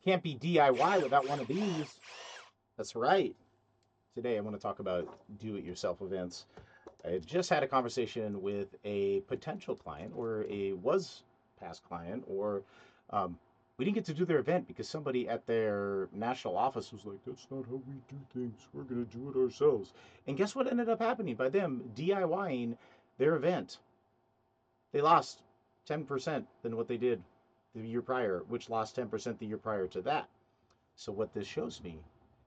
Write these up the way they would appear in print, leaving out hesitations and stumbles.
Can't be DIY without one of these. That's right. Today I want to talk about do-it-yourself events. I just had a conversation with a potential client or a was past client, or we didn't get to do their event because somebody at their national office was like, that's not how we do things. We're going to do it ourselves. And guess what ended up happening by them DIYing their event? They lost 10% than what they did the year prior, which lost 10% the year prior to that. So what this shows me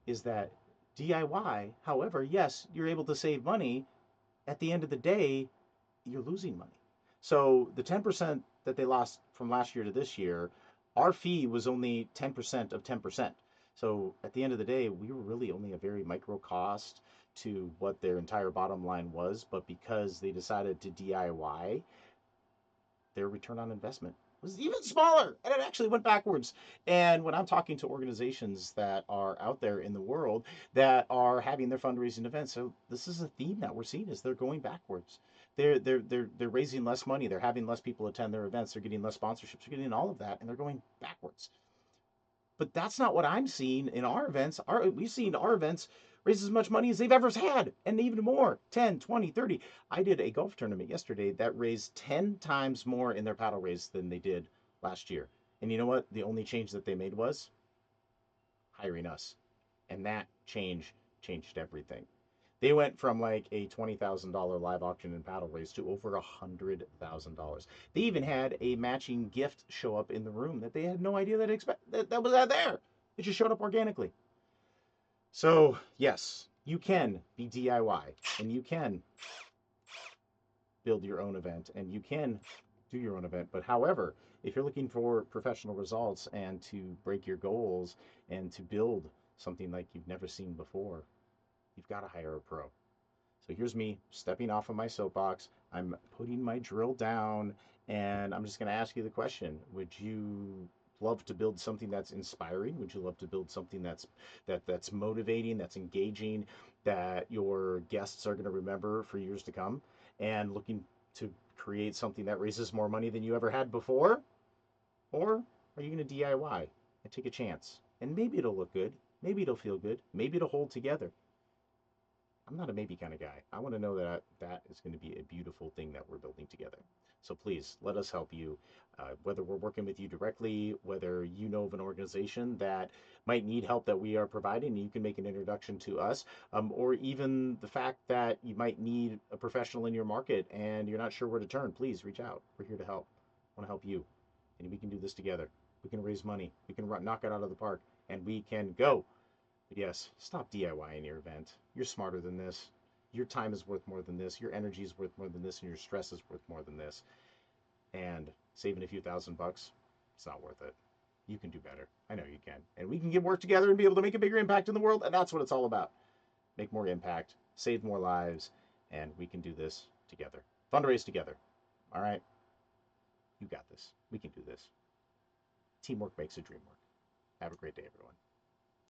is that DIY, however, yes, you're able to save money. At the end of the day, you're losing money. So the 10% that they lost from last year to this year, our fee was only 10% of 10%. So at the end of the day, we were really only a very micro cost to what their entire bottom line was. But because they decided to DIY, their return on investment was even smaller, and it actually went backwards. And when I'm talking to organizations that are out there in the world that are having their fundraising events, so this is a theme that we're seeing is they're going backwards. They're raising less money, they're having less people attend their events, they're getting less sponsorships, they're getting all of that, and they're going backwards. But that's not what I'm seeing in our events. We've seen our events raise as much money as they've ever had, and even more, 10, 20, 30. I did a golf tournament yesterday that raised 10 times more in their paddle raise than they did last year. And you know what? The only change that they made was hiring us. And that changed everything. They went from like a $20,000 live auction and paddle race to over $100,000. They even had a matching gift show up in the room that they had no idea that was out there. It just showed up organically. So yes, you can be DIY and you can build your own event and you can do your own event. But however, if you're looking for professional results and to break your goals and to build something like you've never seen before, you've got to hire a pro. So here's me stepping off of my soapbox. I'm putting my drill down and I'm just going to ask you the question. Would you love to build something that's inspiring? Would you love to build something that's motivating, that's engaging, that your guests are going to remember for years to come, and looking to create something that raises more money than you ever had before? Or are you going to DIY and take a chance? And maybe it'll look good, maybe it'll feel good, maybe it'll hold together. I'm not a maybe kind of guy. I want to know that that is going to be a beautiful thing that we're building together. So please let us help you, whether we're working with you directly, whether you know of an organization that might need help that we are providing, and you can make an introduction to us, or even the fact that you might need a professional in your market and you're not sure where to turn. Please reach out. We're here to help. I want to help you, and we can do this together. We can raise money. We can knock it out of the park, and we can go. But yes, stop DIYing your event. You're smarter than this. Your time is worth more than this. Your energy is worth more than this, and your stress is worth more than this. And saving a few $1,000, it's not worth it. You can do better. I know you can. And we can get work together and be able to make a bigger impact in the world. And that's what it's all about. Make more impact, save more lives, and we can do this together. Fundraise together. All right? You got this. We can do this. Teamwork makes a dream work. Have a great day, everyone.